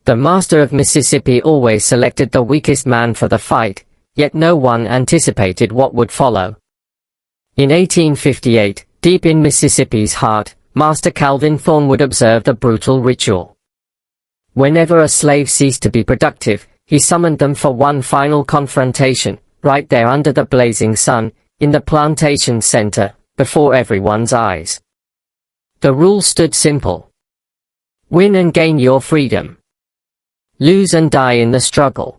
The master of Mississippi always selected the weakest man for the fight, yet no one anticipated what would follow. In 1858, deep in Mississippi's heart, Master Calvin Thornwood observed a brutal ritual. Whenever a slave ceased to be productive, he summoned them for one final confrontation, right there under the blazing sun, in the plantation center, before everyone's eyes. The rule stood simple. Win and gain your freedom. Lose and die in the struggle.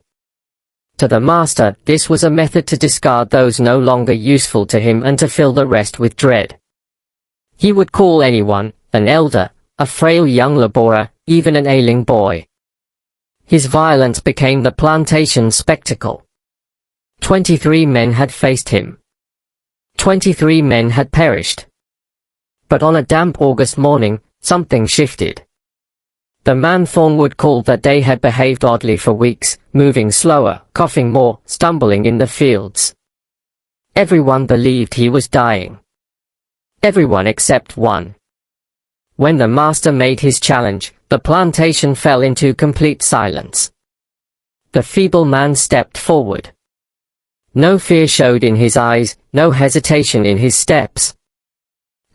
To the master, this was a method to discard those no longer useful to him and to fill the rest with dread. He would call anyone, an elder, a frail young laborer, even an ailing boy. His violence became the plantation spectacle. 23 men had faced him. 23 men had perished. But on a damp August morning, something shifted. The man Thornwood called that day had behaved oddly for weeks, moving slower, coughing more, stumbling in the fields. Everyone believed he was dying. Everyone except one. When the master made his challenge, the plantation fell into complete silence. The feeble man stepped forward. No fear showed in his eyes, no hesitation in his steps.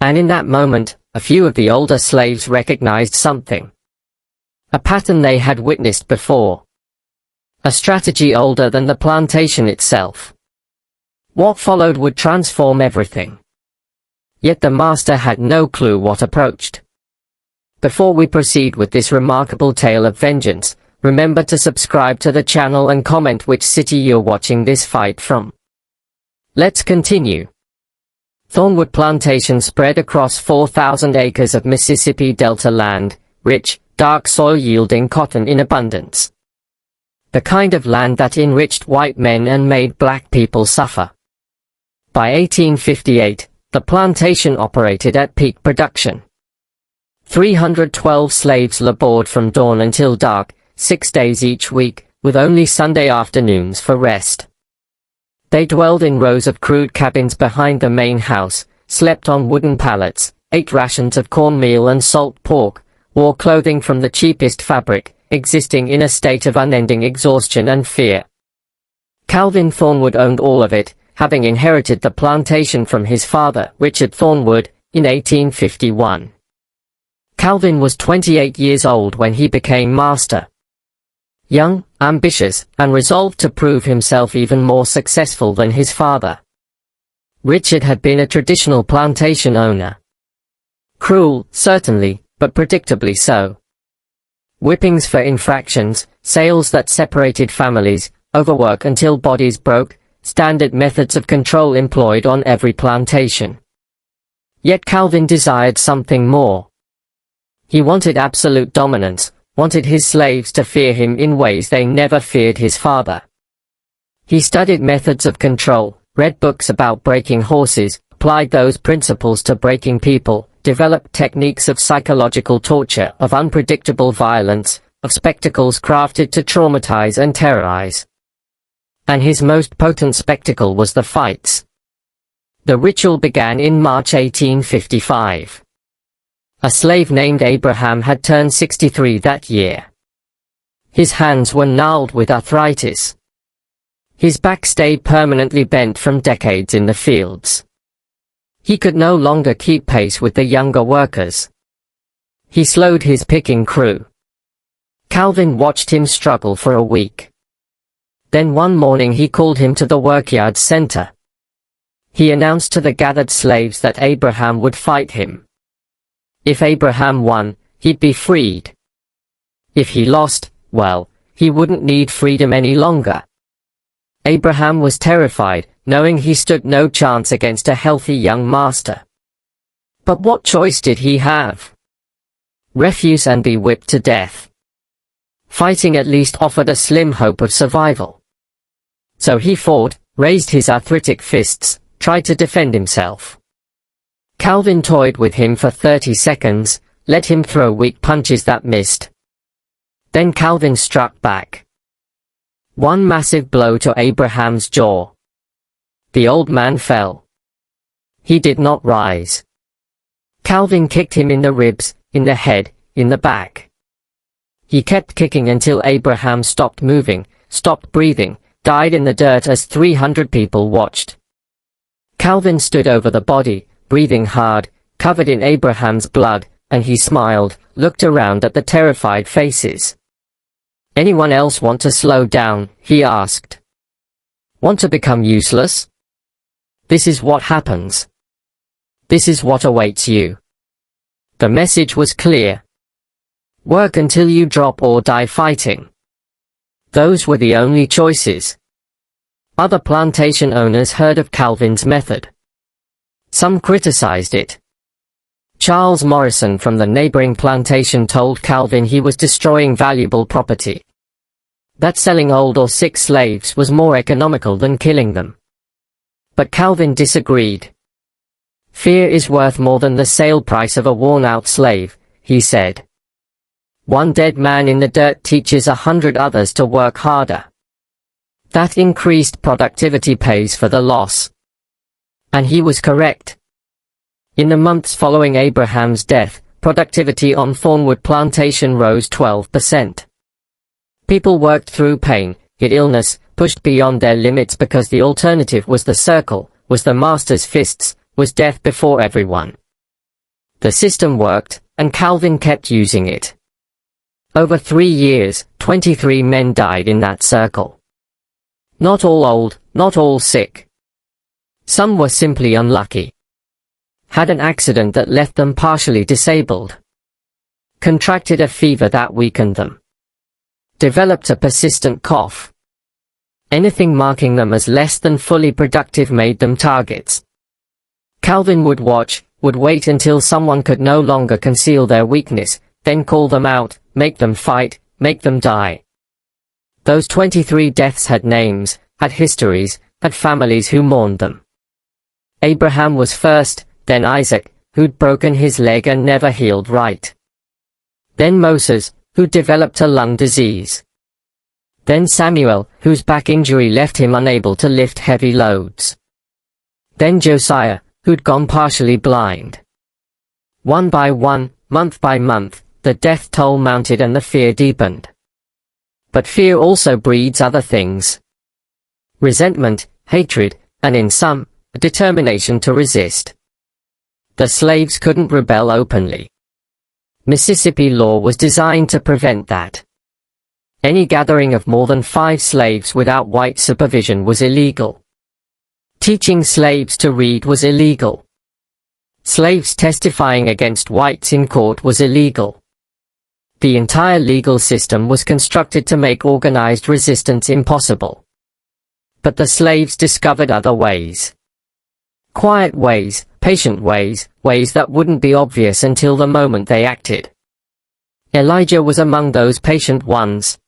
And in that moment, a few of the older slaves recognized something. A pattern they had witnessed before. A strategy older than the plantation itself. What followed would transform everything. Yet the master had no clue what approached. Before we proceed with this remarkable tale of vengeance, remember to subscribe to the channel and comment which city you're watching this fight from. Let's continue. Thornwood Plantation spread across 4,000 acres of Mississippi Delta land, rich, dark soil yielding cotton in abundance. The kind of land that enriched white men and made black people suffer. By 1858, the plantation operated at peak production. 312 slaves labored from dawn until dark, 6 days each week, with only Sunday afternoons for rest. They dwelled in rows of crude cabins behind the main house, slept on wooden pallets, ate rations of cornmeal and salt pork, wore clothing from the cheapest fabric, existing in a state of unending exhaustion and fear. Calvin Thornwood owned all of it, having inherited the plantation from his father, Richard Thornwood, in 1851. Calvin was 28 years old when he became master. Young, ambitious, and resolved to prove himself even more successful than his father. Richard had been a traditional plantation owner. Cruel, certainly, but predictably so. Whippings for infractions, sales that separated families, overwork until bodies broke, standard methods of control employed on every plantation. Yet Calvin desired something more. He wanted absolute dominance, wanted his slaves to fear him in ways they never feared his father. He studied methods of control, read books about breaking horses, applied those principles to breaking people, developed techniques of psychological torture, of unpredictable violence, of spectacles crafted to traumatize and terrorize. And his most potent spectacle was the fights. The ritual began in March 1855. A slave named Abraham had turned 63 that year. His hands were gnarled with arthritis. His back stayed permanently bent from decades in the fields. He could no longer keep pace with the younger workers. He slowed his picking crew. Calvin watched him struggle for a week. Then one morning he called him to the workyard center. He announced to the gathered slaves that Abraham would fight him. If Abraham won, he'd be freed. If he lost, well, he wouldn't need freedom any longer. Abraham was terrified, knowing he stood no chance against a healthy young master. But what choice did he have? Refuse and be whipped to death. Fighting at least offered a slim hope of survival. So he fought, raised his arthritic fists, tried to defend himself. Calvin toyed with him for 30 seconds, let him throw weak punches that missed. Then Calvin struck back. One massive blow to Abraham's jaw. The old man fell. He did not rise. Calvin kicked him in the ribs, in the head, in the back. He kept kicking until Abraham stopped moving, stopped breathing, died in the dirt as 300 people watched. Calvin stood over the body, breathing hard, covered in Abraham's blood, and he smiled, looked around at the terrified faces. "Anyone else want to slow down?" he asked. "Want to become useless? This is what happens. This is what awaits you." The message was clear. Work until you drop or die fighting. Those were the only choices. Other plantation owners heard of Calvin's method. Some criticized it. Charles Morrison from the neighboring plantation told Calvin he was destroying valuable property. That selling old or sick slaves was more economical than killing them. But Calvin disagreed. "Fear is worth more than the sale price of a worn-out slave," he said. "One dead man in the dirt teaches 100 others to work harder. That increased productivity pays for the loss." And he was correct. In the months following Abraham's death, productivity on Thornwood Plantation rose 12%. People worked through pain, hit illness, pushed beyond their limits because the alternative was the circle, was the master's fists, was death before everyone. The system worked, and Calvin kept using it. Over 3 years, 23 men died in that circle. Not all old, not all sick. Some were simply unlucky. Had an accident that left them partially disabled. Contracted a fever that weakened them. Developed a persistent cough. Anything marking them as less than fully productive made them targets. Calvin would watch, would wait until someone could no longer conceal their weakness, then call them out, make them fight, make them die. Those 23 deaths had names, had histories, had families who mourned them. Abraham was first, then Isaac, who'd broken his leg and never healed right. Then Moses, who developed a lung disease. Then Samuel, whose back injury left him unable to lift heavy loads. Then Josiah, who'd gone partially blind. One by one, month by month, the death toll mounted and the fear deepened. But fear also breeds other things. Resentment, hatred, and in some, a determination to resist. The slaves couldn't rebel openly. Mississippi law was designed to prevent that. Any gathering of more than 5 slaves without white supervision was illegal. Teaching slaves to read was illegal. Slaves testifying against whites in court was illegal. The entire legal system was constructed to make organized resistance impossible. But the slaves discovered other ways. Quiet ways, patient ways, ways that wouldn't be obvious until the moment they acted. Elijah was among those patient ones.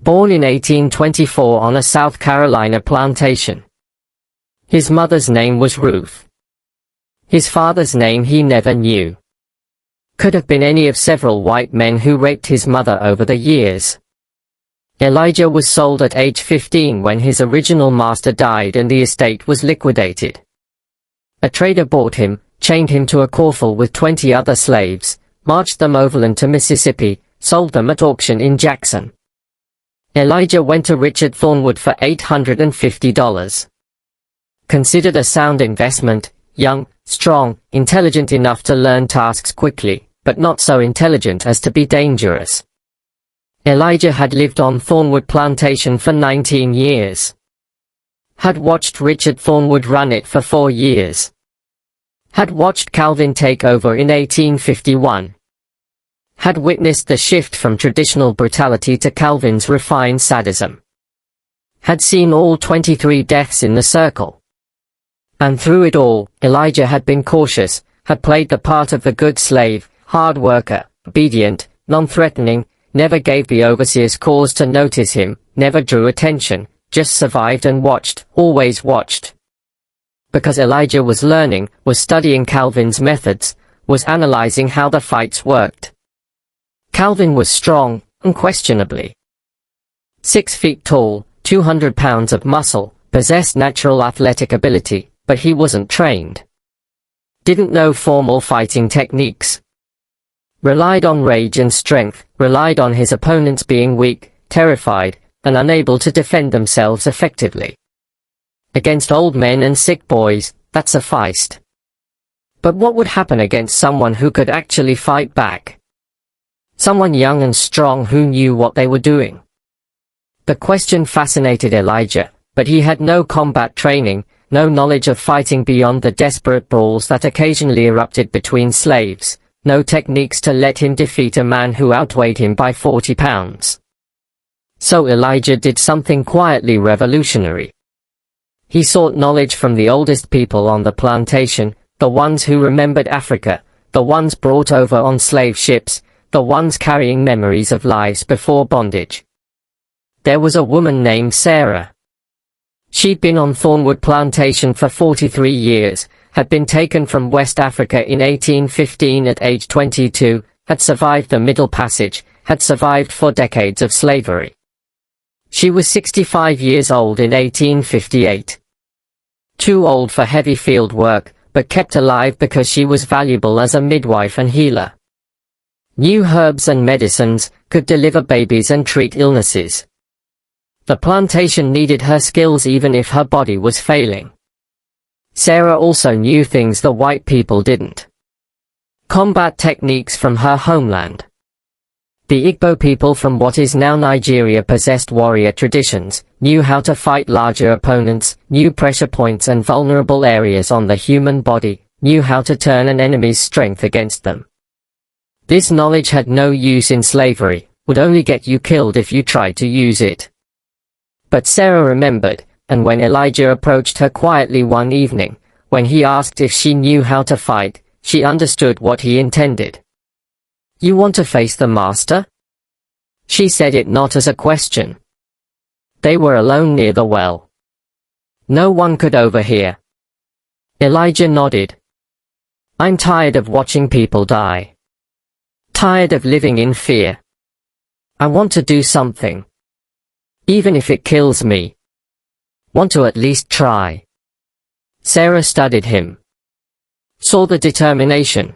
Born in 1824 on a South Carolina plantation. His mother's name was Ruth. His father's name he never knew. Could have been any of several white men who raped his mother over the years. Elijah was sold at age 15 when his original master died and the estate was liquidated. A trader bought him, chained him to a corral with 20 other slaves, marched them overland to Mississippi, sold them at auction in Jackson. Elijah went to Richard Thornwood for $850. Considered a sound investment, young, strong, intelligent enough to learn tasks quickly, but not so intelligent as to be dangerous. Elijah had lived on Thornwood Plantation for 19 years. Had watched Richard Thornwood run it for 4 years. Had watched Calvin take over in 1851. Had witnessed the shift from traditional brutality to Calvin's refined sadism. Had seen all 23 deaths in the circle. And through it all, Elijah had been cautious, had played the part of the good slave, hard worker, obedient, non-threatening, never gave the overseers cause to notice him, never drew attention, just survived and watched, always watched. Because Elijah was learning, was studying Calvin's methods, was analyzing how the fights worked. Calvin was strong, unquestionably. 6 feet tall, 200 pounds of muscle, possessed natural athletic ability, but he wasn't trained. Didn't know formal fighting techniques. Relied on rage and strength, relied on his opponents being weak, terrified, and unable to defend themselves effectively. Against old men and sick boys, that sufficed. But what would happen against someone who could actually fight back? Someone young and strong who knew what they were doing? The question fascinated Elijah, but he had no combat training, no knowledge of fighting beyond the desperate brawls that occasionally erupted between slaves, no techniques to let him defeat a man who outweighed him by 40 pounds. So Elijah did something quietly revolutionary. He sought knowledge from the oldest people on the plantation, the ones who remembered Africa, the ones brought over on slave ships, the ones carrying memories of lives before bondage. There was a woman named Sarah. She'd been on Thornwood Plantation for 43 years, had been taken from West Africa in 1815 at age 22, had survived the Middle Passage, had survived 4 decades of slavery. She was 65 years old in 1858. Too old for heavy field work, but kept alive because she was valuable as a midwife and healer. Knew herbs and medicines, could deliver babies and treat illnesses. The plantation needed her skills even if her body was failing. Sarah also knew things the white people didn't. Combat techniques from her homeland. The Igbo people from what is now Nigeria possessed warrior traditions, knew how to fight larger opponents, knew pressure points and vulnerable areas on the human body, knew how to turn an enemy's strength against them. This knowledge had no use in slavery, would only get you killed if you tried to use it. But Sarah remembered, and when Elijah approached her quietly one evening, when he asked if she knew how to fight, she understood what he intended. "You want to face the master?" She said it not as a question. They were alone near the well. No one could overhear. Elijah nodded. "I'm tired of watching people die. Tired of living in fear. I want to do something. Even if it kills me. Want to at least try." Sarah studied him. Saw the determination.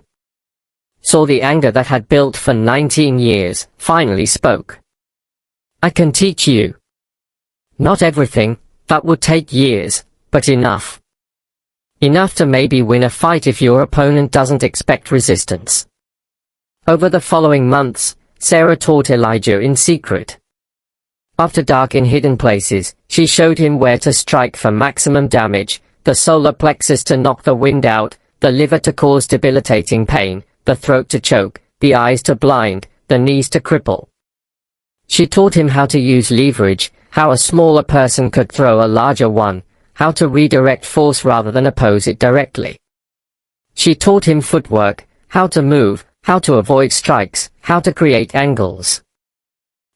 Saw the anger that had built for 19 years, finally spoke. "I can teach you. Not everything, that would take years, but enough. Enough to maybe win a fight if your opponent doesn't expect resistance." Over the following months, Sarah taught Elijah in secret. After dark in hidden places, she showed him where to strike for maximum damage, the solar plexus to knock the wind out, the liver to cause debilitating pain, the throat to choke, the eyes to blind, the knees to cripple. She taught him how to use leverage, how a smaller person could throw a larger one, how to redirect force rather than oppose it directly. She taught him footwork, how to move, how to avoid strikes, how to create angles.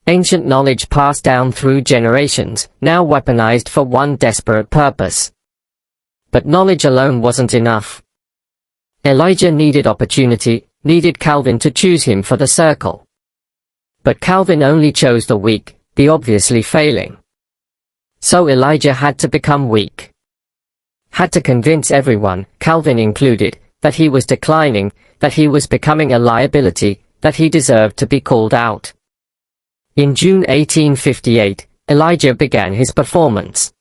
Ancient knowledge passed down through generations, now weaponized for one desperate purpose. But knowledge alone wasn't enough. Elijah needed opportunity, needed Calvin to choose him for the circle. But Calvin only chose the weak, the obviously failing. So Elijah had to become weak. Had to convince everyone, Calvin included, that he was declining, that he was becoming a liability, that he deserved to be called out. In June 1858, Elijah began his performance.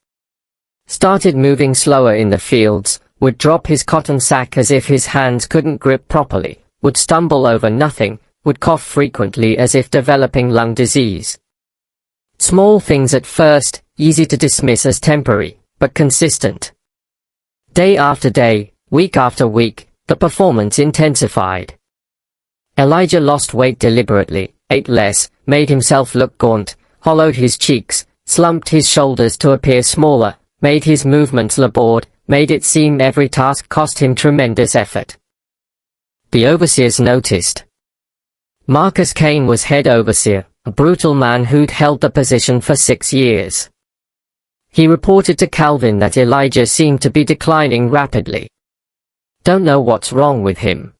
Started moving slower in the fields, would drop his cotton sack as if his hands couldn't grip properly, would stumble over nothing, would cough frequently as if developing lung disease. Small things at first, easy to dismiss as temporary, but consistent. Day after day, week after week, the performance intensified. Elijah lost weight deliberately, ate less, made himself look gaunt, hollowed his cheeks, slumped his shoulders to appear smaller, made his movements labored, made it seem every task cost him tremendous effort. The overseers noticed. Marcus Kane was head overseer, a brutal man who'd held the position for 6 years. He reported to Calvin that Elijah seemed to be declining rapidly. "Don't know what's wrong with him.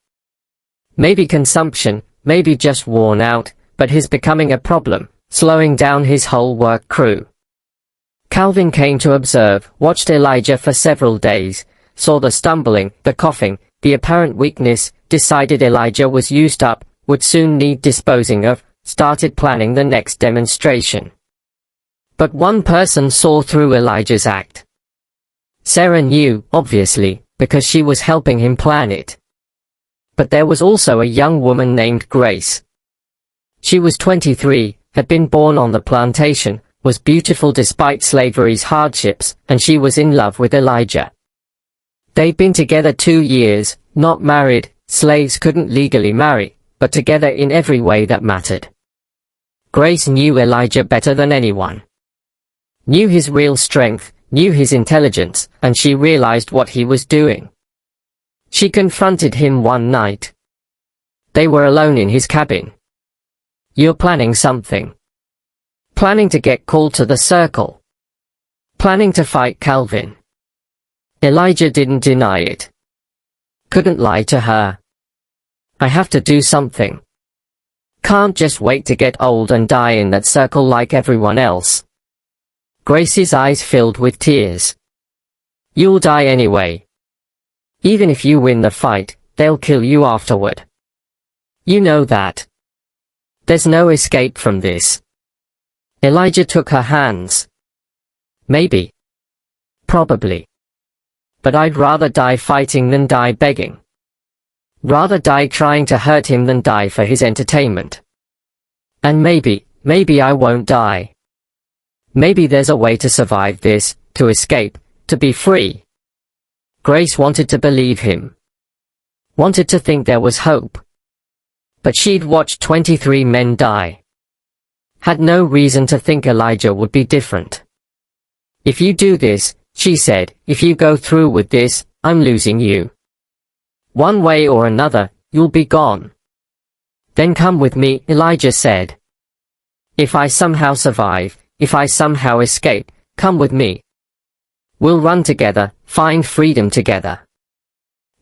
Maybe consumption, maybe just worn out, but he's becoming a problem, slowing down his whole work crew." Calvin came to observe, watched Elijah for several days, saw the stumbling, the coughing, the apparent weakness, decided Elijah was used up, would soon need disposing of, started planning the next demonstration. But one person saw through Elijah's act. Sarah knew, obviously, because she was helping him plan it. But there was also a young woman named Grace. She was 23, had been born on the plantation, was beautiful despite slavery's hardships, and she was in love with Elijah. They'd been together 2 years, not married. Slaves couldn't legally marry, but together in every way that mattered. Grace knew Elijah better than anyone. Knew his real strength, knew his intelligence, and she realized what he was doing. She confronted him one night. They were alone in his cabin. "You're planning something. Planning to get called to the circle. Planning to fight Calvin." Elijah didn't deny it. Couldn't lie to her. "I have to do something. Can't just wait to get old and die in that circle like everyone else." Grace's eyes filled with tears. "You'll die anyway. Even if you win the fight, they'll kill you afterward. You know that. There's no escape from this." Elijah took her hands. "Maybe. Probably. But I'd rather die fighting than die begging. Rather die trying to hurt him than die for his entertainment. And maybe I won't die. Maybe there's a way to survive this, to escape, to be free." Grace wanted to believe him. Wanted to think there was hope. But she'd watched 23 men die. Had no reason to think Elijah would be different. "If you do this," she said, "if you go through with this, I'm losing you. One way or another, you'll be gone." "Then come with me," Elijah said. "If I somehow survive, if I somehow escape, come with me. We'll run together, find freedom together."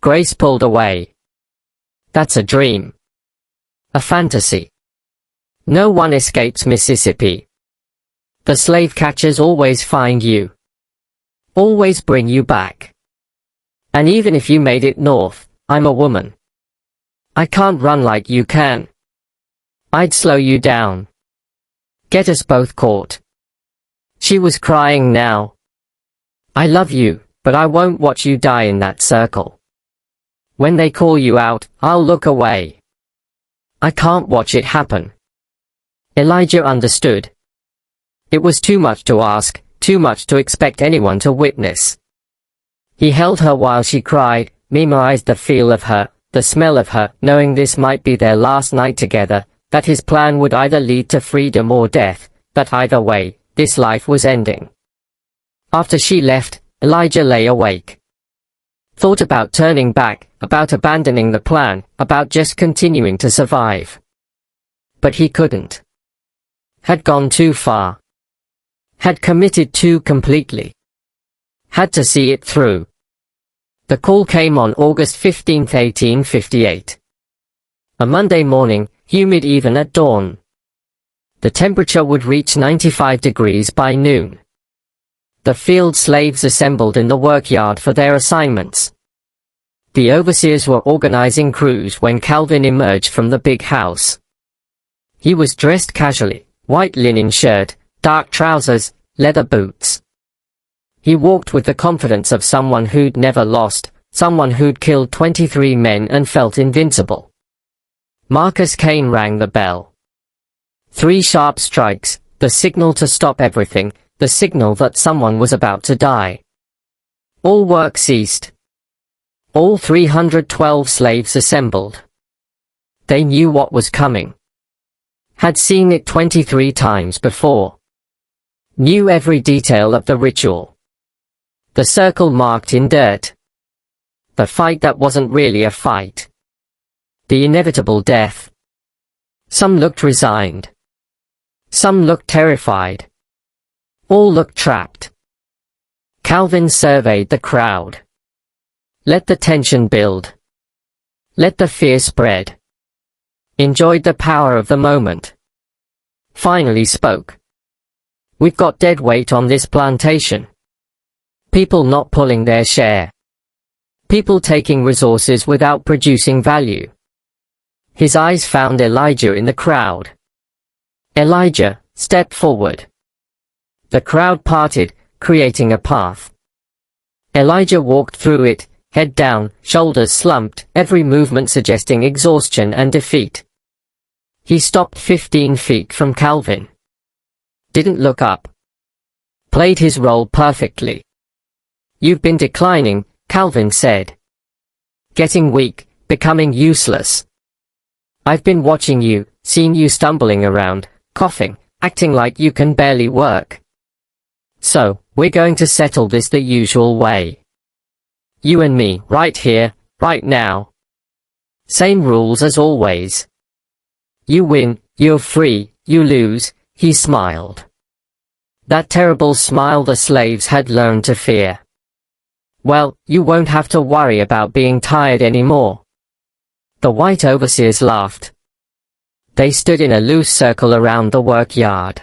Grace pulled away. "That's a dream. A fantasy. No one escapes Mississippi. The slave catchers always find you. Always bring you back. And even if you made it north, I'm a woman. I can't run like you can. I'd slow you down. Get us both caught." She was crying now. "I love you, but I won't watch you die in that circle. When they call you out, I'll look away. I can't watch it happen." Elijah understood. It was too much to ask, too much to expect anyone to witness. He held her while she cried, memorized the feel of her, the smell of her, knowing this might be their last night together, that his plan would either lead to freedom or death, that either way, this life was ending. After she left, Elijah lay awake. Thought about turning back, about abandoning the plan, about just continuing to survive. But he couldn't. Had gone too far. Had committed too completely. Had to see it through. The call came on August 15, 1858. A Monday morning, humid even at dawn. The temperature would reach 95 degrees by noon. The field slaves assembled in the workyard for their assignments. The overseers were organizing crews when Calvin emerged from the big house. He was dressed casually, white linen shirt, dark trousers, leather boots. He walked with the confidence of someone who'd never lost, someone who'd killed 23 men and felt invincible. Marcus Kane rang the bell. 3 sharp strikes, the signal to stop everything, the signal that someone was about to die. All work ceased. All 312 slaves assembled. They knew what was coming. Had seen it 23 times before. Knew every detail of the ritual. The circle marked in dirt. The fight that wasn't really a fight. The inevitable death. Some looked resigned. Some looked terrified. All looked trapped. Calvin surveyed the crowd. Let the tension build. Let the fear spread. Enjoyed the power of the moment. Finally spoke. "We've got dead weight on this plantation. People not pulling their share. People taking resources without producing value. His eyes found Elijah in the crowd. Elijah stepped forward. The crowd parted, creating a path. Elijah walked through it, head down, shoulders slumped, every movement suggesting exhaustion and defeat. He stopped 15 feet from Calvin. Didn't look up. Played his role perfectly. "You've been declining," Calvin said. "Getting weak, becoming useless. I've been watching you, seen you stumbling around, coughing, acting like you can barely work. So, we're going to settle this the usual way. You and me, right here, right now. Same rules as always. You win, you're free, you lose," he smiled. That terrible smile the slaves had learned to fear. "Well, you won't have to worry about being tired anymore." The white overseers laughed. They stood in a loose circle around the work yard.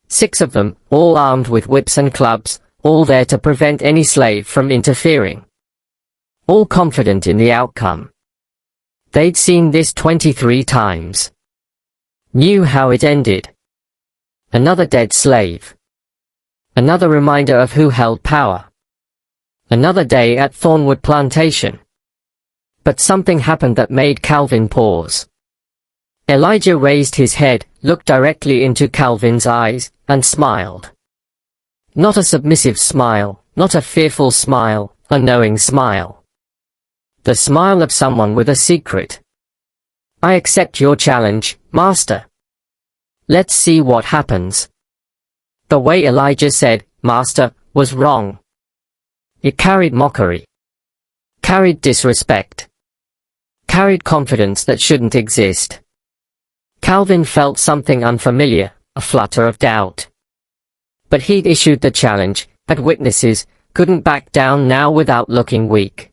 6 of them, all armed with whips and clubs, all there to prevent any slave from interfering. All confident in the outcome. They'd seen this 23 times. Knew how it ended. Another dead slave. Another reminder of who held power. Another day at Thornwood Plantation. But something happened that made Calvin pause. Elijah raised his head, looked directly into Calvin's eyes, and smiled. Not a submissive smile, not a fearful smile, a knowing smile. The smile of someone with a secret. "I accept your challenge, Master. Let's see what happens." The way Elijah said, "Master," was wrong. It carried mockery. Carried disrespect. Carried confidence that shouldn't exist. Calvin felt something unfamiliar, a flutter of doubt. But he'd issued the challenge, had witnesses, couldn't back down now without looking weak.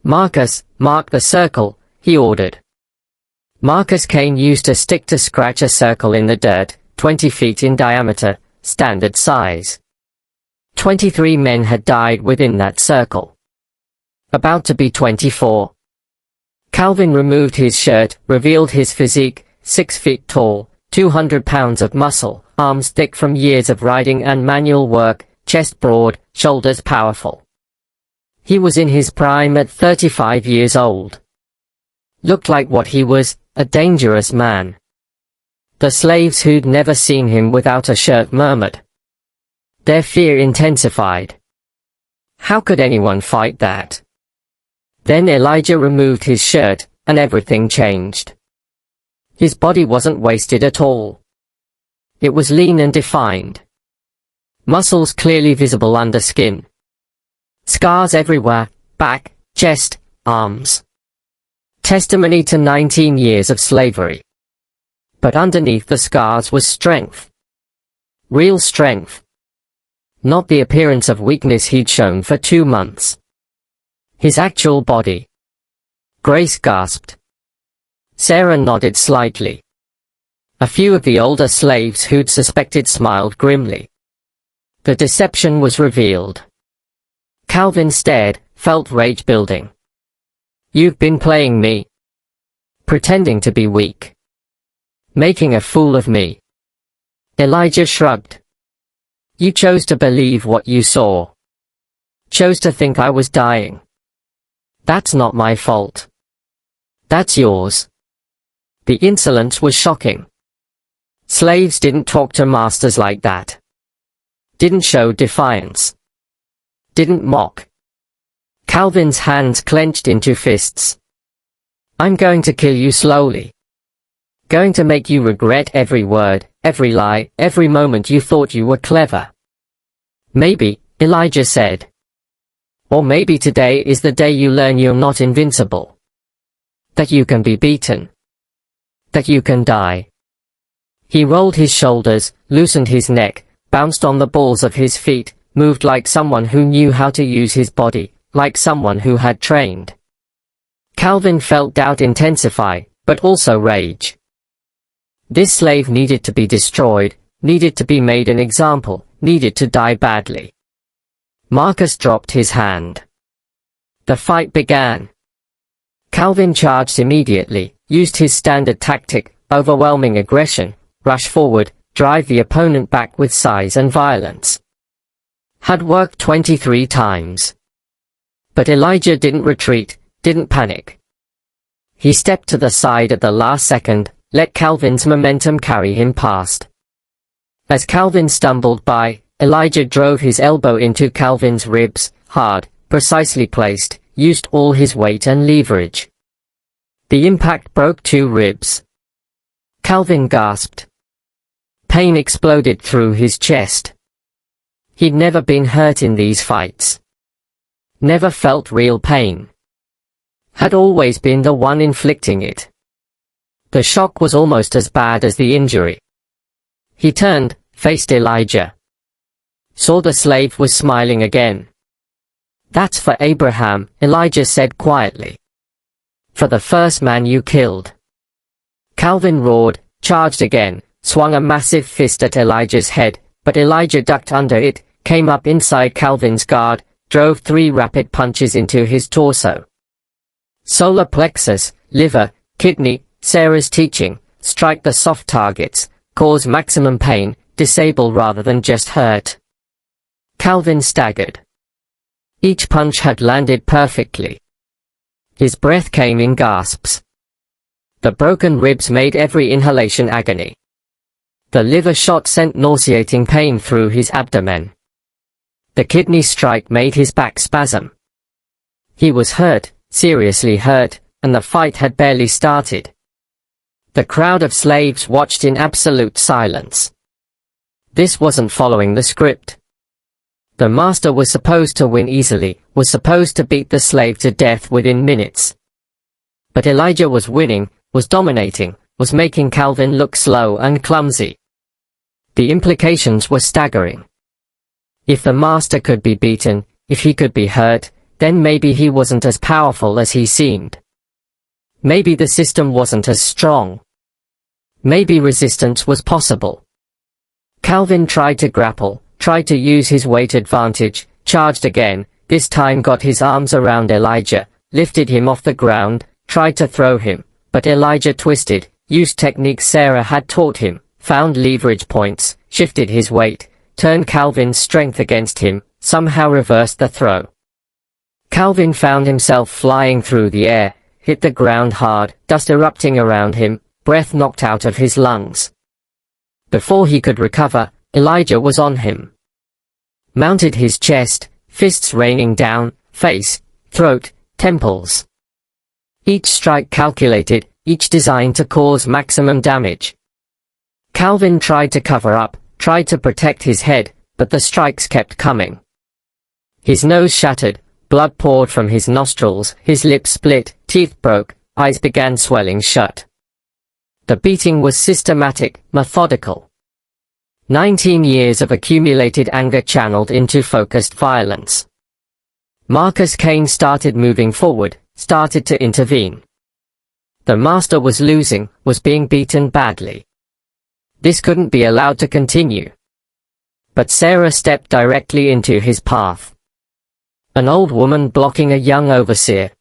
"Marcus, mark the circle," he ordered. Marcus Kane used a stick to scratch a circle in the dirt, 20 feet in diameter, standard size. 23 men had died within that circle. About to be 24. Calvin removed his shirt, revealed his physique, 6 feet tall, 200 pounds of muscle, arms thick from years of riding and manual work, chest broad, shoulders powerful. He was in his prime at 35 years old. Looked like what he was, a dangerous man. The slaves who'd never seen him without a shirt murmured. Their fear intensified. How could anyone fight that? Then Elijah removed his shirt, and everything changed. His body wasn't wasted at all. It was lean and defined. Muscles clearly visible under skin. Scars everywhere, back, chest, arms. Testimony to 19 years of slavery. But underneath the scars was strength. Real strength. Not the appearance of weakness he'd shown for 2 months. His actual body. Grace gasped. Sarah nodded slightly. A few of the older slaves who'd suspected smiled grimly. The deception was revealed. Calvin stared, felt rage building. "You've been playing me. Pretending to be weak. Making a fool of me." Elijah shrugged. "You chose to believe what you saw. Chose to think I was dying. That's not my fault. That's yours." The insolence was shocking. Slaves didn't talk to masters like that. Didn't show defiance. Didn't mock. Calvin's hands clenched into fists. "I'm going to kill you slowly. Going to make you regret every word, every lie, every moment you thought you were clever." "Maybe," Elijah said. "Or maybe today is the day you learn you're not invincible. That you can be beaten. That you can die." He rolled his shoulders, loosened his neck, bounced on the balls of his feet, moved like someone who knew how to use his body, like someone who had trained. Calvin felt doubt intensify, but also rage. This slave needed to be destroyed, needed to be made an example, needed to die badly. Marcus dropped his hand. The fight began. Calvin charged immediately, used his standard tactic, overwhelming aggression, rush forward, drive the opponent back with size and violence. Had worked 23 times. But Elijah didn't retreat, didn't panic. He stepped to the side at the last second, let Calvin's momentum carry him past. As Calvin stumbled by, Elijah drove his elbow into Calvin's ribs, hard, precisely placed, used all his weight and leverage. The impact broke 2 ribs. Calvin gasped. Pain exploded through his chest. He'd never been hurt in these fights. Never felt real pain. Had always been the one inflicting it. The shock was almost as bad as the injury. He turned, faced Elijah. Saw the slave was smiling again. "That's for Abraham," Elijah said quietly. "For the first man you killed." Calvin roared, charged again, swung a massive fist at Elijah's head, but Elijah ducked under it, came up inside Calvin's guard, drove 3 rapid punches into his torso. Solar plexus, liver, kidney, Sarah's teaching, strike the soft targets, cause maximum pain, disable rather than just hurt. Calvin staggered. Each punch had landed perfectly. His breath came in gasps. The broken ribs made every inhalation agony. The liver shot sent nauseating pain through his abdomen. The kidney strike made his back spasm. He was hurt, seriously hurt, and the fight had barely started. The crowd of slaves watched in absolute silence. This wasn't following the script. The master was supposed to win easily, was supposed to beat the slave to death within minutes. But Elijah was winning, was dominating, was making Calvin look slow and clumsy. The implications were staggering. If the master could be beaten, if he could be hurt, then maybe he wasn't as powerful as he seemed. Maybe the system wasn't as strong. Maybe resistance was possible. Calvin tried to grapple, tried to use his weight advantage, charged again, this time got his arms around Elijah, lifted him off the ground, tried to throw him, but Elijah twisted, used techniques Sarah had taught him, found leverage points, shifted his weight, turned Calvin's strength against him, somehow reversed the throw. Calvin found himself flying through the air, hit the ground hard, dust erupting around him, breath knocked out of his lungs. Before he could recover, Elijah was on him. Mounted his chest, fists raining down, face, throat, temples. Each strike calculated, each designed to cause maximum damage. Calvin tried to cover up, tried to protect his head, but the strikes kept coming. His nose shattered, blood poured from his nostrils, his lips split, teeth broke, eyes began swelling shut. The beating was systematic, methodical. 19 years of accumulated anger channeled into focused violence. Marcus Cain started moving forward, started to intervene. The master was losing, was being beaten badly. This couldn't be allowed to continue. But Sarah stepped directly into his path. An old woman blocking a young overseer.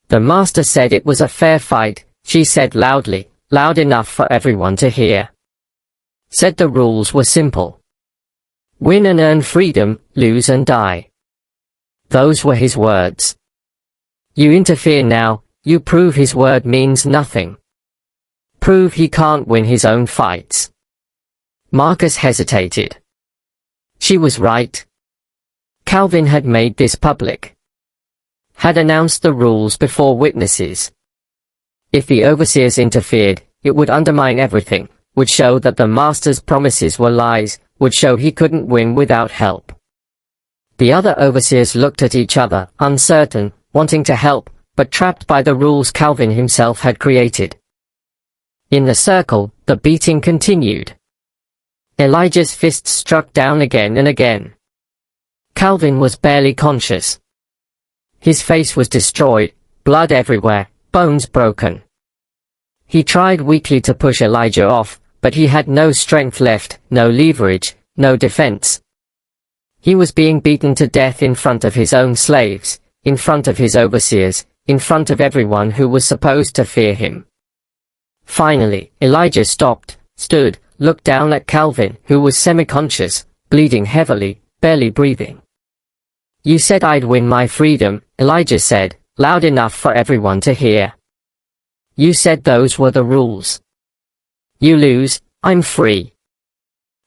The master said it was a fair fight, she said loudly, loud enough for everyone to hear. Said the rules were simple. Win and earn freedom, lose and die. Those were his words. You interfere now, you prove his word means nothing. Prove he can't win his own fights. Marcus hesitated. She was right. Calvin had made this public. Had announced the rules before witnesses. If the overseers interfered, it would undermine everything, would show that the master's promises were lies, would show he couldn't win without help. The other overseers looked at each other, uncertain, wanting to help, but trapped by the rules Calvin himself had created. In the circle, the beating continued. Elijah's fists struck down again and again. Calvin was barely conscious. His face was destroyed, blood everywhere, bones broken. He tried weakly to push Elijah off, but he had no strength left, no leverage, no defense. He was being beaten to death in front of his own slaves, in front of his overseers, in front of everyone who was supposed to fear him. Finally, Elijah stopped, stood, looked down at Calvin, who was semi-conscious, bleeding heavily, barely breathing. "You said I'd win my freedom," Elijah said, loud enough for everyone to hear. "You said those were the rules. You lose, I'm free.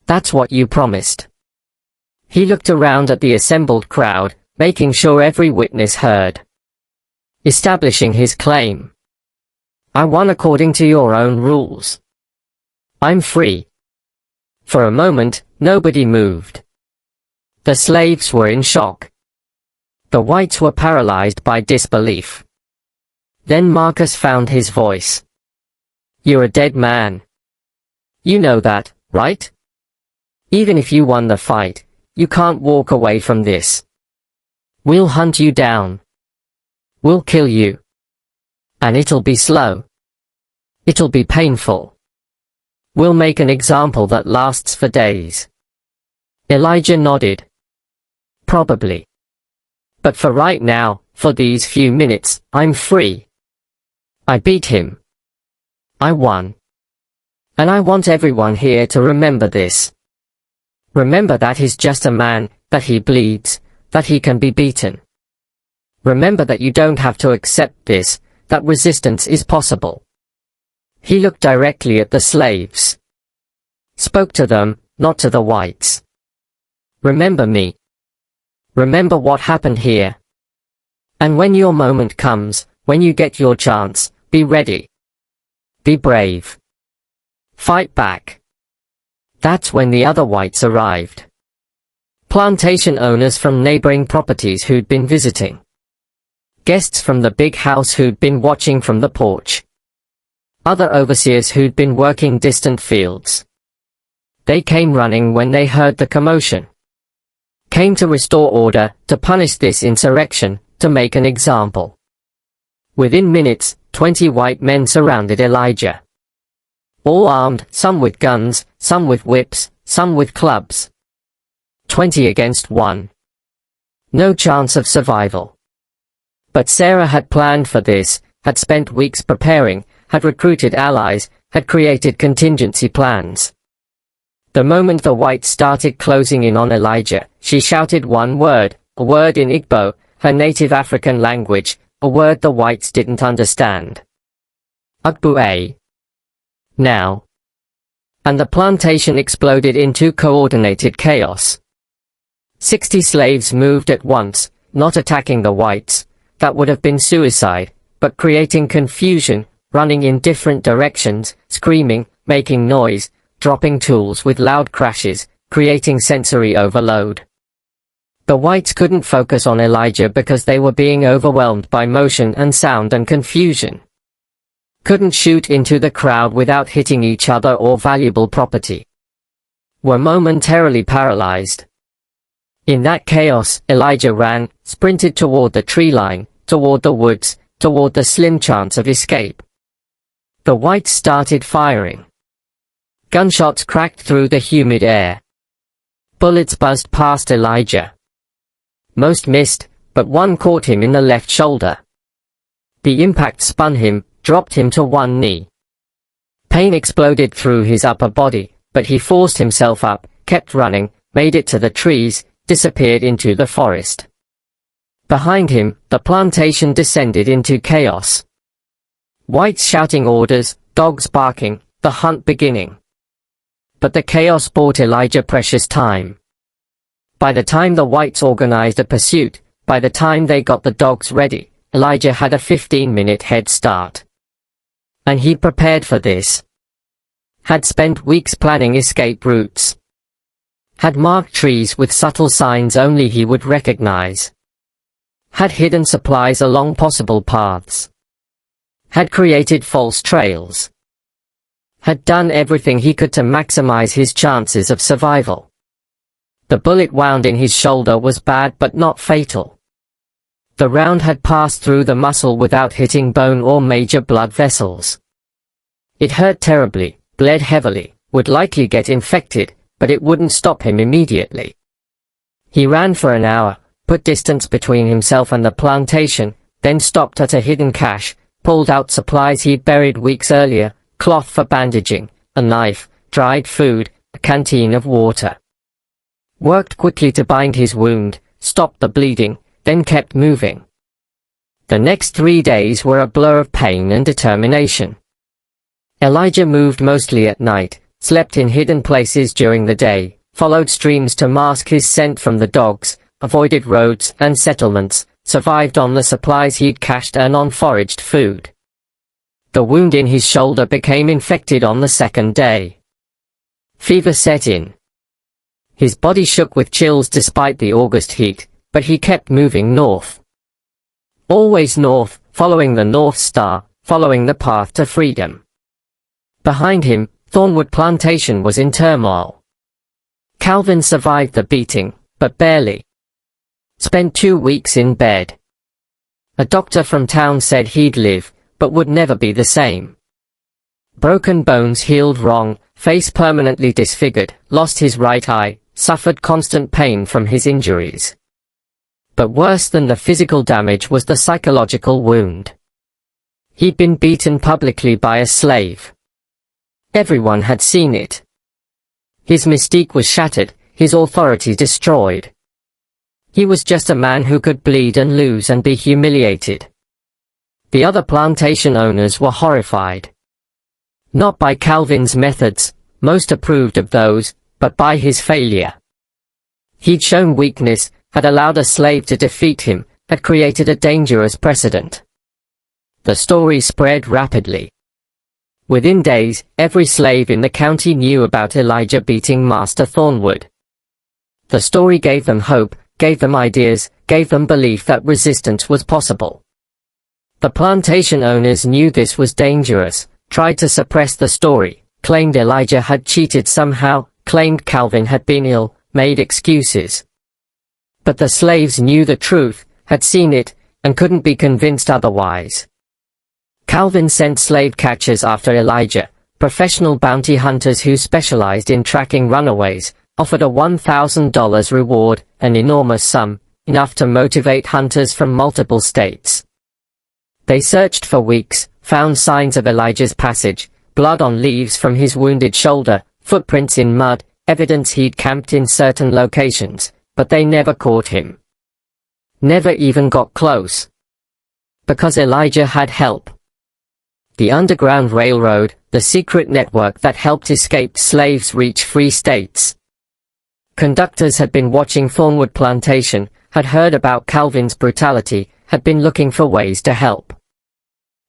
That's what you promised." He looked around at the assembled crowd, making sure every witness heard. Establishing his claim. "I won according to your own rules. I'm free." For a moment, nobody moved. The slaves were in shock. The whites were paralyzed by disbelief. Then Marcus found his voice. "You're a dead man. You know that, right? Even if you won the fight, you can't walk away from this. We'll hunt you down. We'll kill you. And it'll be slow. It'll be painful. We'll make an example that lasts for days." Elijah nodded. "Probably. But for right now, for these few minutes, I'm free. I beat him. I won. And I want everyone here to remember this. Remember that he's just a man, that he bleeds, that he can be beaten. Remember that you don't have to accept this, that resistance is possible." He looked directly at the slaves. Spoke to them, not to the whites. "Remember me. Remember what happened here. And when your moment comes, when you get your chance, be ready. Be brave. Fight back." That's when the other whites arrived. Plantation owners from neighboring properties who'd been visiting. Guests from the big house who'd been watching from the porch. Other overseers who'd been working distant fields. They came running when they heard the commotion. Came to restore order, to punish this insurrection, to make an example. Within minutes, 20 white men surrounded Elijah. All armed, some with guns, some with whips, some with clubs. 20 against 1. No chance of survival. But Sarah had planned for this, had spent weeks preparing, had recruited allies, had created contingency plans. The moment the whites started closing in on Elijah, she shouted one word, a word in Igbo, her native African language, a word the whites didn't understand. Ugbu-a. Now. And the plantation exploded into coordinated chaos. 60 slaves moved at once, not attacking the whites. That would have been suicide, but creating confusion, running in different directions, screaming, making noise, dropping tools with loud crashes, creating sensory overload. The whites couldn't focus on Elijah because they were being overwhelmed by motion and sound and confusion. Couldn't shoot into the crowd without hitting each other or valuable property. Were momentarily paralyzed. In that chaos, Elijah ran, sprinted toward the tree line, toward the woods, toward the slim chance of escape. The whites started firing. Gunshots cracked through the humid air. Bullets buzzed past Elijah. Most missed, but one caught him in the left shoulder. The impact spun him, dropped him to one knee. Pain exploded through his upper body, but he forced himself up, kept running, made it to the trees, disappeared into the forest. Behind him, the plantation descended into chaos. Whites shouting orders, dogs barking, the hunt beginning. But the chaos bought Elijah precious time. By the time the whites organized a pursuit, by the time they got the dogs ready, Elijah had a 15-minute head start. And he prepared for this. Had spent weeks planning escape routes. Had marked trees with subtle signs only he would recognize. Had hidden supplies along possible paths. Had created false trails. Had done everything he could to maximize his chances of survival. The bullet wound in his shoulder was bad but not fatal. The round had passed through the muscle without hitting bone or major blood vessels. It hurt terribly, bled heavily, would likely get infected, but it wouldn't stop him immediately. He ran for an hour, put distance between himself and the plantation, then stopped at a hidden cache, pulled out supplies he'd buried weeks earlier, cloth for bandaging, a knife, dried food, a canteen of water. Worked quickly to bind his wound, stopped the bleeding, then kept moving. The next 3 days were a blur of pain and determination. Elijah moved mostly at night, slept in hidden places during the day, followed streams to mask his scent from the dogs, avoided roads and settlements, survived on the supplies he'd cached and on foraged food. The wound in his shoulder became infected on the second day. Fever set in. His body shook with chills despite the August heat, but he kept moving north. Always north, following the North Star, following the path to freedom. Behind him, Thornwood Plantation was in turmoil. Calvin survived the beating, but barely. Spent 2 weeks in bed. A doctor from town said he'd live, but would never be the same. Broken bones healed wrong, face permanently disfigured, lost his right eye, suffered constant pain from his injuries. But worse than the physical damage was the psychological wound. He'd been beaten publicly by a slave. Everyone had seen it. His mystique was shattered, his authority destroyed. He was just a man who could bleed and lose and be humiliated. The other plantation owners were horrified. Not by Calvin's methods, most approved of those, but by his failure. He'd shown weakness, had allowed a slave to defeat him, had created a dangerous precedent. The story spread rapidly. Within days, every slave in the county knew about Elijah beating Master Thornwood. The story gave them hope, gave them ideas, gave them belief that resistance was possible. The plantation owners knew this was dangerous, tried to suppress the story, claimed Elijah had cheated somehow, claimed Calvin had been ill, made excuses. But the slaves knew the truth, had seen it, and couldn't be convinced otherwise. Calvin sent slave catchers after Elijah, professional bounty hunters who specialized in tracking runaways, offered a $1,000 reward, an enormous sum, enough to motivate hunters from multiple states. They searched for weeks, found signs of Elijah's passage, blood on leaves from his wounded shoulder, footprints in mud, evidence he'd camped in certain locations, but they never caught him. Never even got close. Because Elijah had help. The Underground Railroad, the secret network that helped escaped slaves reach free states. Conductors had been watching Thornwood Plantation, had heard about Calvin's brutality, had been looking for ways to help.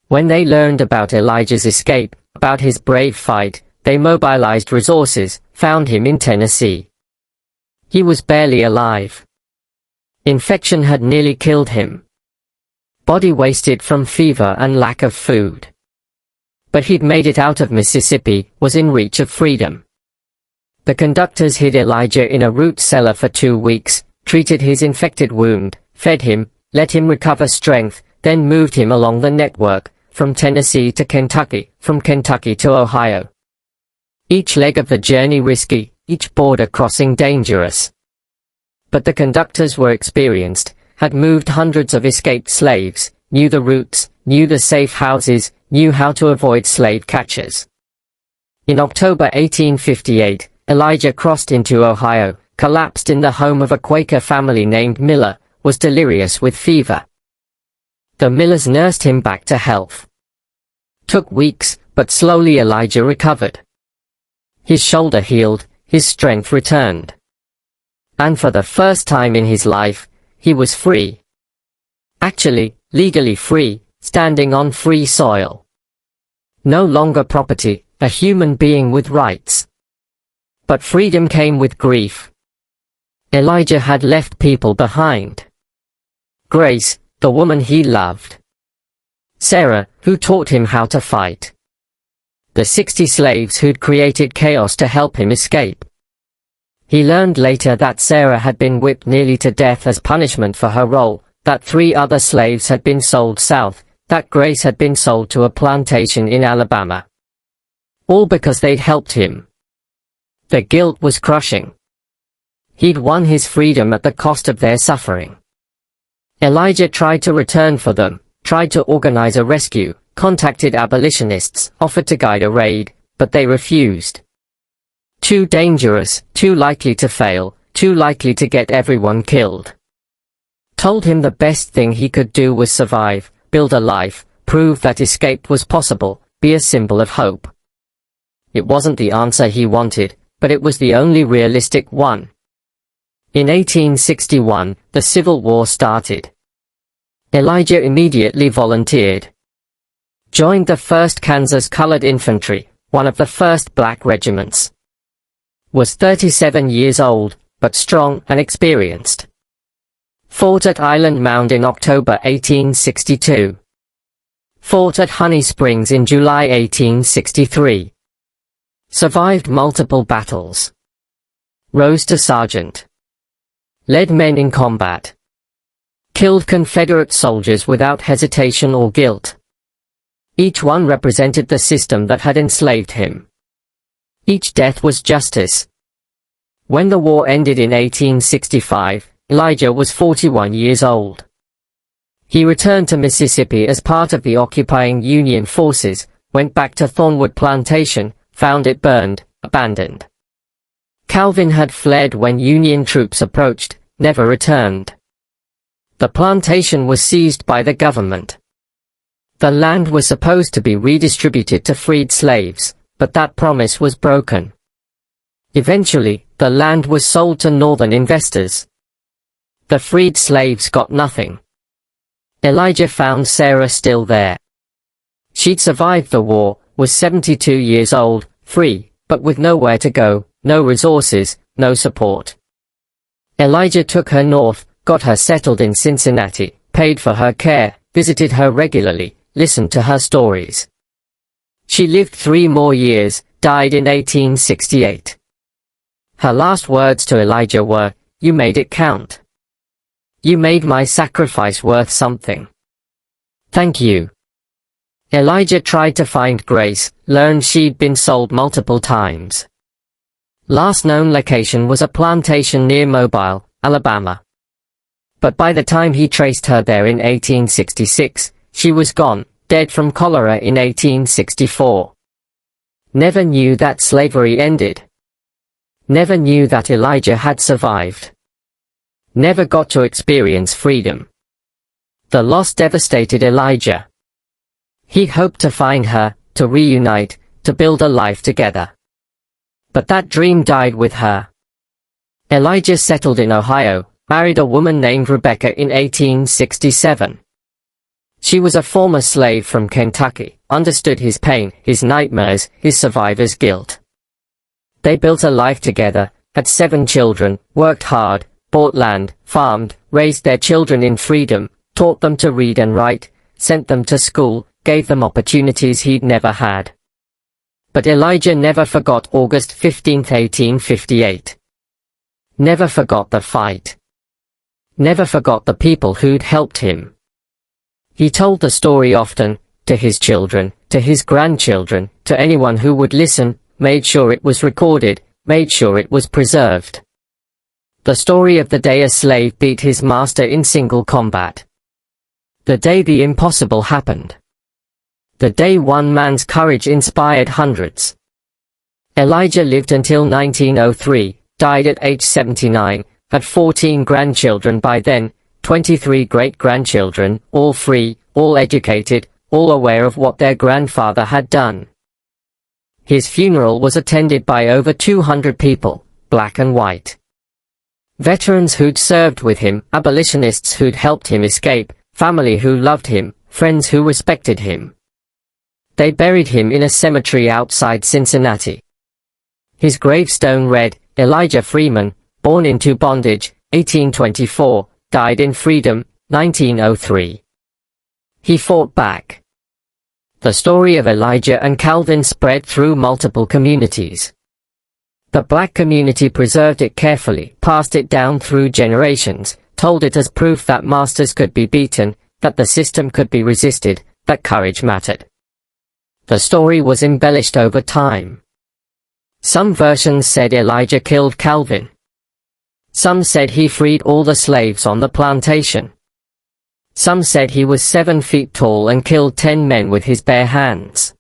When they learned about Elijah's escape, about his brave fight, they mobilized resources, found him in Tennessee. He was barely alive. Infection had nearly killed him. Body wasted from fever and lack of food. But he'd made it out of Mississippi, was in reach of freedom. The conductors hid Elijah in a root cellar for 2 weeks, treated his infected wound, fed him, let him recover strength, then moved him along the network, from Tennessee to Kentucky, from Kentucky to Ohio. Each leg of the journey risky, each border crossing dangerous. But the conductors were experienced, had moved hundreds of escaped slaves, knew the routes, knew the safe houses, knew how to avoid slave catchers. In October 1858, Elijah crossed into Ohio, collapsed in the home of a Quaker family named Miller, was delirious with fever. The Millers nursed him back to health. Took weeks, but slowly Elijah recovered. His shoulder healed, his strength returned. And for the first time in his life, he was free. Actually, legally free, standing on free soil. No longer property, a human being with rights. But freedom came with grief. Elijah had left people behind. Grace, the woman he loved. Sarah, who taught him how to fight. The 60 slaves who'd created chaos to help him escape. He learned later that Sarah had been whipped nearly to death as punishment for her role, that 3 other slaves had been sold south, that Grace had been sold to a plantation in Alabama. All because they'd helped him. The guilt was crushing. He'd won his freedom at the cost of their suffering. Elijah tried to return for them, tried to organize a rescue, contacted abolitionists, offered to guide a raid, but they refused. Too dangerous, too likely to fail, too likely to get everyone killed. Told him the best thing he could do was survive, build a life, prove that escape was possible, be a symbol of hope. It wasn't the answer he wanted, but it was the only realistic one. In 1861, the Civil War started. Elijah immediately volunteered. Joined the 1st Kansas Colored Infantry, one of the first black regiments. Was 37 years old, but strong and experienced. Fought at Island Mound in October 1862. Fought at Honey Springs in July 1863. Survived multiple battles. Rose to sergeant. Led men in combat. Killed Confederate soldiers without hesitation or guilt. Each one represented the system that had enslaved him. Each death was justice. When the war ended in 1865, Elijah was 41 years old. He returned to Mississippi as part of the occupying Union forces, went back to Thornwood Plantation, found it burned, abandoned. Calvin had fled when Union troops approached, never returned. The plantation was seized by the government. The land was supposed to be redistributed to freed slaves, but that promise was broken. Eventually, the land was sold to Northern investors. The freed slaves got nothing. Elijah found Sarah still there. She'd survived the war, was 72 years old, free, but with nowhere to go, no resources, no support. Elijah took her north, got her settled in Cincinnati, paid for her care, visited her regularly, listened to her stories. She lived 3 more years, died in 1868. Her last words to Elijah were, "You made it count. You made my sacrifice worth something. Thank you." Elijah tried to find Grace, learned she'd been sold multiple times. Last known location was a plantation near Mobile, Alabama. But by the time he traced her there in 1866, she was gone, dead from cholera in 1864. Never knew that slavery ended. Never knew that Elijah had survived. Never got to experience freedom. The loss devastated Elijah. He hoped to find her, to reunite, to build a life together. But that dream died with her. Elijah settled in Ohio, married a woman named Rebecca in 1867. She was a former slave from Kentucky, understood his pain, his nightmares, his survivor's guilt. They built a life together, had 7 children, worked hard, bought land, farmed, raised their children in freedom, taught them to read and write, sent them to school, gave them opportunities he'd never had. But Elijah never forgot August 15, 1858. Never forgot the fight. Never forgot the people who'd helped him. He told the story often, to his children, to his grandchildren, to anyone who would listen, made sure it was recorded, made sure it was preserved. The story of the day a slave beat his master in single combat. The day the impossible happened. The day one man's courage inspired hundreds. Elijah lived until 1903, died at age 79, had 14 grandchildren by then, 23 great-grandchildren, all free, all educated, all aware of what their grandfather had done. His funeral was attended by over 200 people, black and white. Veterans who'd served with him, abolitionists who'd helped him escape, family who loved him, friends who respected him. They buried him in a cemetery outside Cincinnati. His gravestone read, Elijah Freeman, born into bondage, 1824, died in freedom, 1903. He fought back. The story of Elijah and Calvin spread through multiple communities. The black community preserved it carefully, passed it down through generations, told it as proof that masters could be beaten, that the system could be resisted, that courage mattered. The story was embellished over time. Some versions said Elijah killed Calvin. Some said he freed all the slaves on the plantation. Some said he was 7 feet tall and killed 10 men with his bare hands.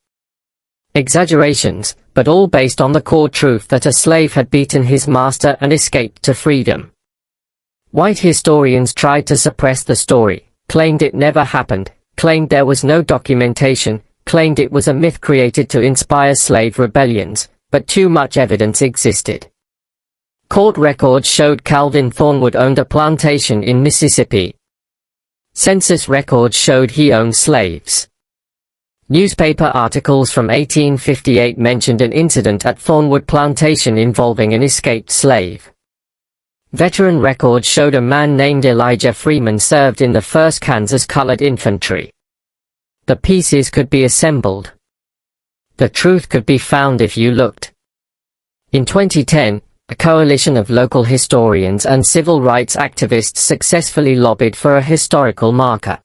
Exaggerations, but all based on the core truth that a slave had beaten his master and escaped to freedom. White historians tried to suppress the story, claimed it never happened, claimed there was no documentation, claimed it was a myth created to inspire slave rebellions, but too much evidence existed. Court records showed Calvin Thornwood owned a plantation in Mississippi. Census records showed he owned slaves. Newspaper articles from 1858 mentioned an incident at Thornwood Plantation involving an escaped slave. Veteran records showed a man named Elijah Freeman served in the 1st Kansas Colored Infantry. The pieces could be assembled. The truth could be found if you looked. In 2010, a coalition of local historians and civil rights activists successfully lobbied for a historical marker.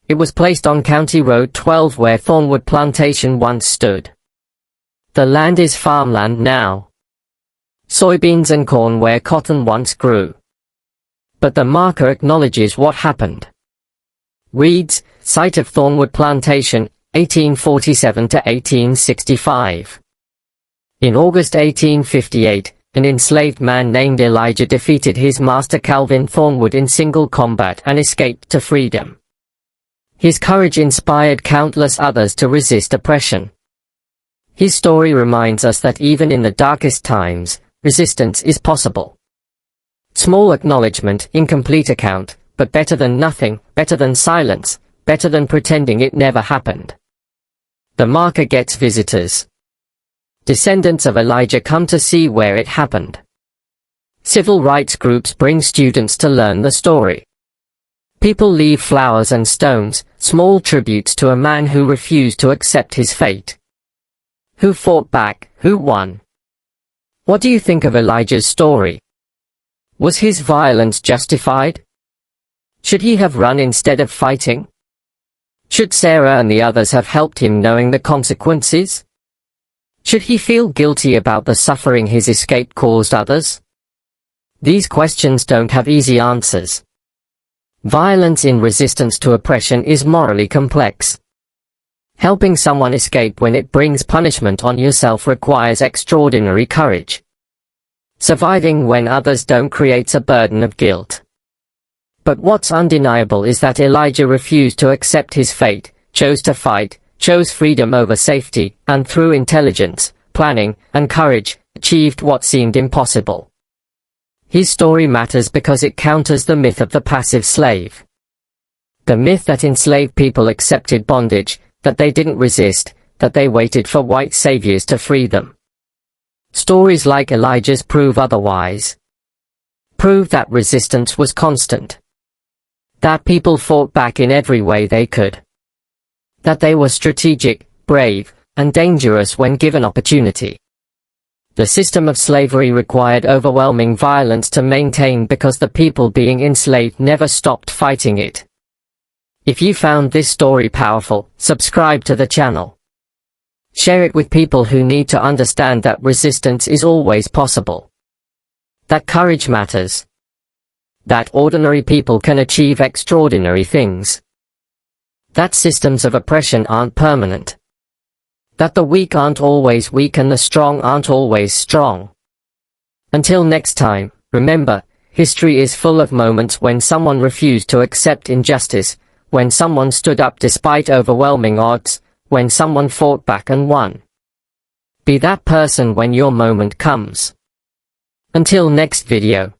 It was placed on County Road 12 where Thornwood Plantation once stood. The land is farmland now. Soybeans and corn where cotton once grew. But the marker acknowledges what happened. Reads, site of Thornwood Plantation, 1847 to 1865. In August 1858, an enslaved man named Elijah defeated his master Calvin Thornwood in single combat and escaped to freedom. His courage inspired countless others to resist oppression. His story reminds us that even in the darkest times, resistance is possible. Small acknowledgement, incomplete account, but better than nothing, better than silence, better than pretending it never happened. The marker gets visitors. Descendants of Elijah come to see where it happened. Civil rights groups bring students to learn the story. People leave flowers and stones, small tributes to a man who refused to accept his fate. Who fought back, who won? What do you think of Elijah's story? Was his violence justified? Should he have run instead of fighting? Should Sarah and the others have helped him knowing the consequences? Should he feel guilty about the suffering his escape caused others? These questions don't have easy answers. Violence in resistance to oppression is morally complex. Helping someone escape when it brings punishment on yourself requires extraordinary courage. Surviving when others don't creates a burden of guilt. But what's undeniable is that Elijah refused to accept his fate, chose to fight, chose freedom over safety, and through intelligence, planning, and courage, achieved what seemed impossible. His story matters because it counters the myth of the passive slave. The myth that enslaved people accepted bondage, that they didn't resist, that they waited for white saviors to free them. Stories like Elijah's prove otherwise. Prove that resistance was constant. That people fought back in every way they could. That they were strategic, brave, and dangerous when given opportunity. The system of slavery required overwhelming violence to maintain because the people being enslaved never stopped fighting it. If you found this story powerful, subscribe to the channel. Share it with people who need to understand that resistance is always possible. That courage matters. That ordinary people can achieve extraordinary things. That systems of oppression aren't permanent. That the weak aren't always weak and the strong aren't always strong. Until next time, remember, history is full of moments when someone refused to accept injustice, when someone stood up despite overwhelming odds, when someone fought back and won. Be that person when your moment comes. Until next video.